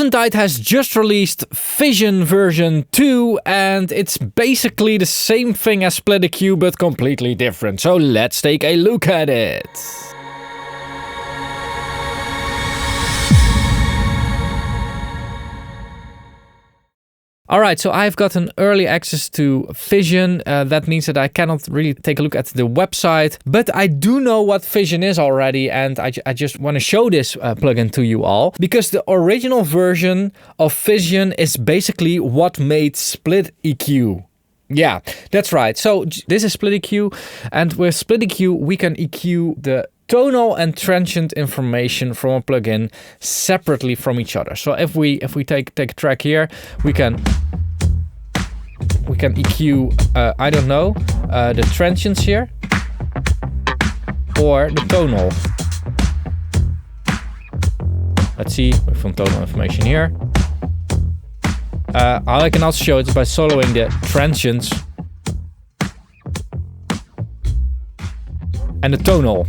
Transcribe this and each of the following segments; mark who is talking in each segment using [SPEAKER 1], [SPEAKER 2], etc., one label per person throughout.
[SPEAKER 1] Eventide has just released Physion version 2, and it's basically the same thing as Split EQ but completely different. So let's take a look at it. Alright, so I've gotten early access to Physion. That means that I cannot really take a look at the website, but I do know what Physion is already, and I just want to show this plugin to you all, because the original version of Physion is basically what made Split EQ. Yeah, that's right. So this is Split EQ, and with Split EQ we can EQ the tonal and transient information from a plugin separately from each other. So if we take a track here, we can EQ I don't know, the transients here or the tonal. Let's see, we have some tonal information here. I can also show it by soloing the transients and the tonal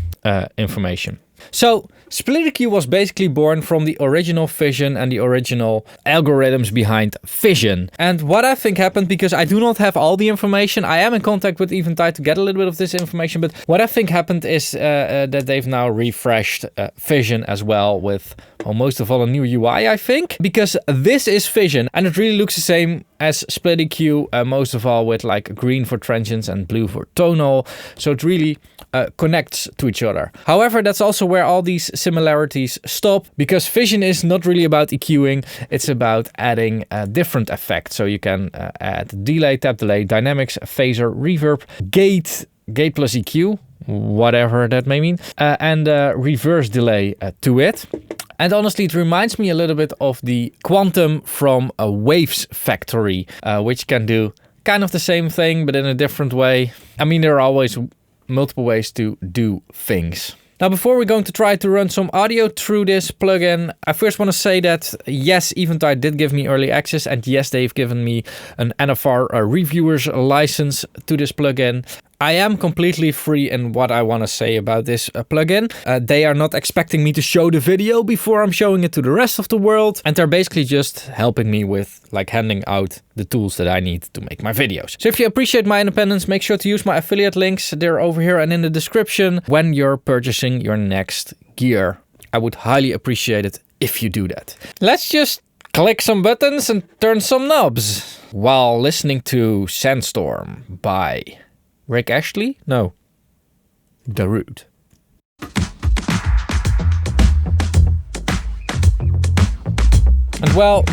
[SPEAKER 1] information. So Split EQ was basically born from the original Physion and the original algorithms behind Physion. And what I think happened, because I do not have all the information, I am in contact with Eventide to get a little bit of this information, but what I think happened is that they've now refreshed Physion as well with, well, most of all, a new UI, I think, because this is Physion and it really looks the same as Split EQ, most of all with like green for transients and blue for tonal. So it really connects to each other. However, that's also where all these similarities stop, because Physion is not really about EQing, it's about adding different effects. So you can add delay, tap delay, dynamics, phaser, reverb, gate plus EQ, whatever that may mean, and reverse delay to it. And honestly, it reminds me a little bit of the Quantum from a Waves Factory, which can do kind of the same thing, but in a different way. I mean, there are always multiple ways to do things. Now, before we're going to try to run some audio through this plugin, I first want to say that yes, Eventide did give me early access, and yes, they've given me an NFR reviewer's license to this plugin. I am completely free in what I want to say about this plugin. They are not expecting me to show the video before I'm showing it to the rest of the world, and they're basically just helping me with like handing out the tools that I need to make my videos. So if you appreciate my independence, make sure to use my affiliate links. They're over here and in the description when you're purchasing your next gear. I would highly appreciate it if you do that. Let's just click some buttons and turn some knobs while listening to Sandstorm by Rick Ashley? No. Darude. And well,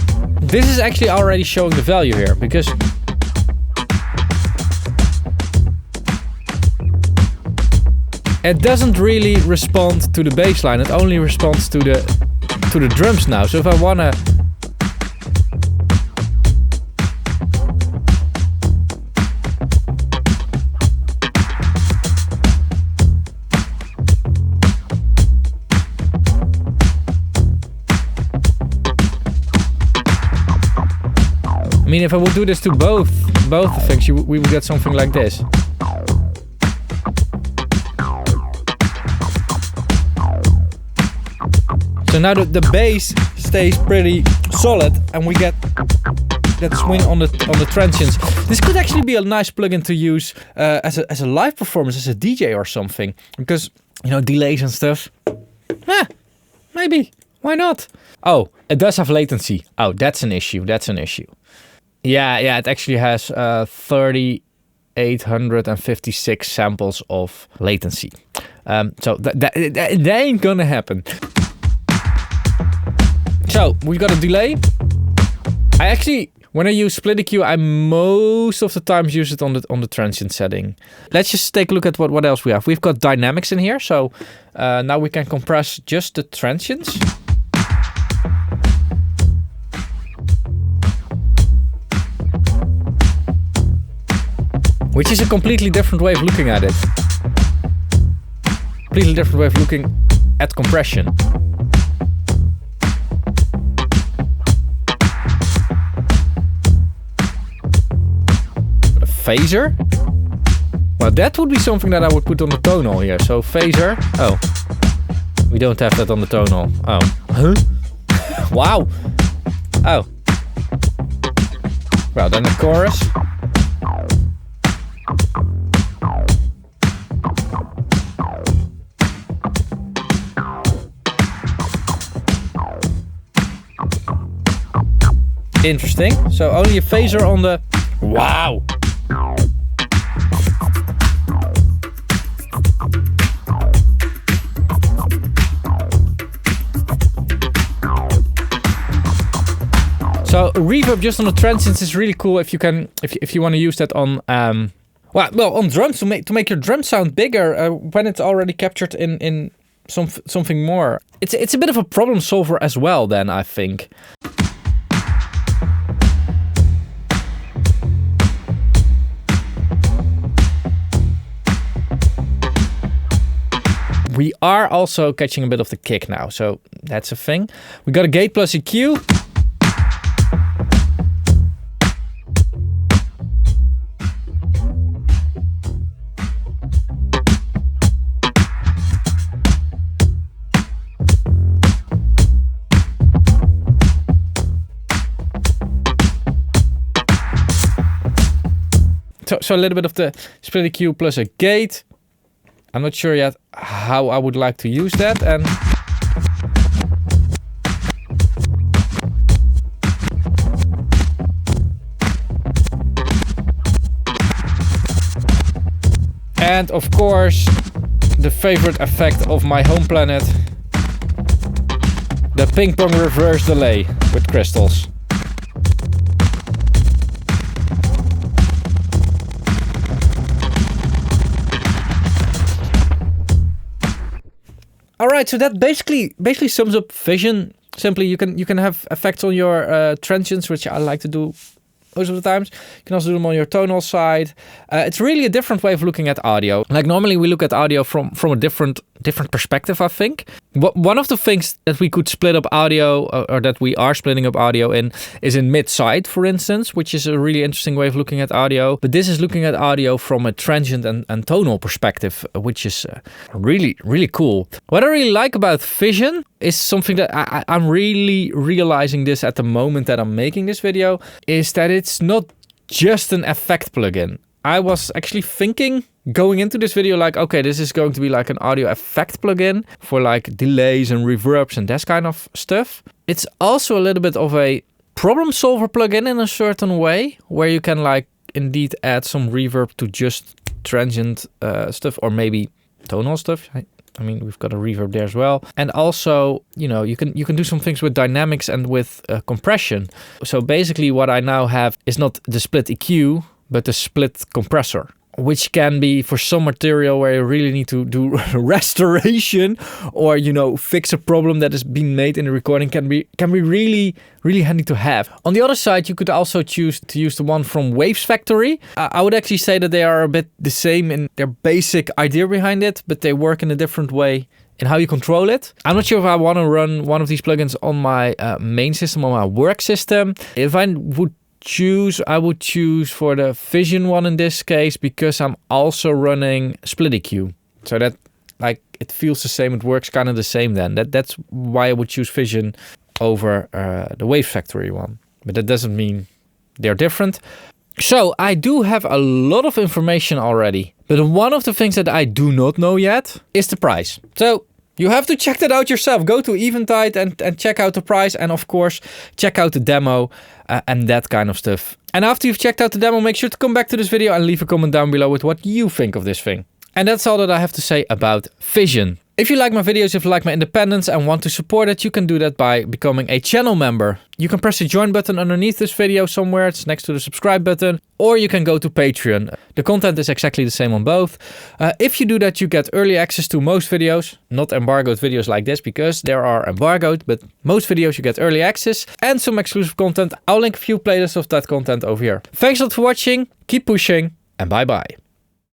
[SPEAKER 1] this is actually already showing the value here, because it doesn't really respond to the bass line. It only responds to the drums now. So if I wanna I mean, if I would do this to both things, we would get something like this. So now the bass stays pretty solid, and we get that swing on the transients. This could actually be a nice plugin to use as a live performance, as a DJ or something, because, you know, delays and stuff. Maybe. Why not? Oh, it does have latency. Oh, that's an issue. That's an issue. Yeah, it actually has 3,856 samples of latency. So that ain't gonna happen. So we've got a delay. I actually, when I use Split EQ, I most of the times use it on the transient setting. Let's just take a look at what else we have. We've got dynamics in here, so now we can compress just the transients. Which is a completely different way of looking at it. Completely different way of looking at compression. But a phaser? Well, that would be something that I would put on the tonal here. So phaser. Oh. We don't have that on the tonal. Oh. Huh? Wow. Oh. Well, then the chorus. Interesting. So only a phaser on the... Wow. So reverb just on the transients is really cool if you can, if you want to use that on well on drums to make your drum sound bigger when it's already captured in something more. It's a bit of a problem solver as well then, I think. We are also catching a bit of the kick now, so that's a thing. We got a gate plus EQ. So a little bit of the split EQ plus a gate. I'm not sure yet how I would like to use that. And of course, the favorite effect of my home planet, the ping pong reverse delay with crystals. All right, so that basically sums up Physion. Simply, you can have effects on your transients, which I like to do most of the times. You can also do them on your tonal side. It's really a different way of looking at audio. Like normally we look at audio from a different perspective, I think. One of the things that we could split up audio, or that we are splitting up audio in, is in mid-side, for instance, which is a really interesting way of looking at audio. But this is looking at audio from a transient and tonal perspective, which is really, really cool. What I really like about Physion is something that I'm really realizing this at the moment that I'm making this video, is that it's not just an effect plugin. I was actually thinking going into this video like, okay, this is going to be like an audio effect plugin for like delays and reverbs and that kind of stuff. It's also a little bit of a problem solver plugin in a certain way, where you can like indeed add some reverb to just transient stuff, or maybe tonal stuff. I mean, we've got a reverb there as well. And also, you know, you can do some things with dynamics and with compression. So basically what I now have is not the split EQ, but the split compressor, which can be for some material where you really need to do restoration, or, you know, fix a problem that has been made in the recording, can be really, really handy to have. On the other side, you could also choose to use the one from Waves Factory. I would actually say that they are a bit the same in their basic idea behind it, but they work in a different way in how you control it. I'm not sure if I want to run one of these plugins on my main system, on my work system. If I would choose, I would choose for the Physion one in this case, because I'm also running split EQ, so that like it feels the same, it works kind of the same. Then that's why I would choose Physion over the Wave Factory one, but that doesn't mean they're different. So I do have a lot of information already, but one of the things that I do not know yet is the price. So you have to check that out yourself. Go to Eventide and check out the price, and of course check out the demo and that kind of stuff. And after you've checked out the demo, make sure to come back to this video and leave a comment down below with what you think of this thing. And that's all that I have to say about Physion. If you like my videos, if you like my independence and want to support it, you can do that by becoming a channel member. You can press the join button underneath this video somewhere. It's next to the subscribe button. Or you can go to Patreon. The content is exactly the same on both. If you do that, you get early access to most videos. Not embargoed videos like this, because there are embargoed, but most videos you get early access and some exclusive content. I'll link a few playlists of that content over here. Thanks a lot for watching. Keep pushing, and bye bye.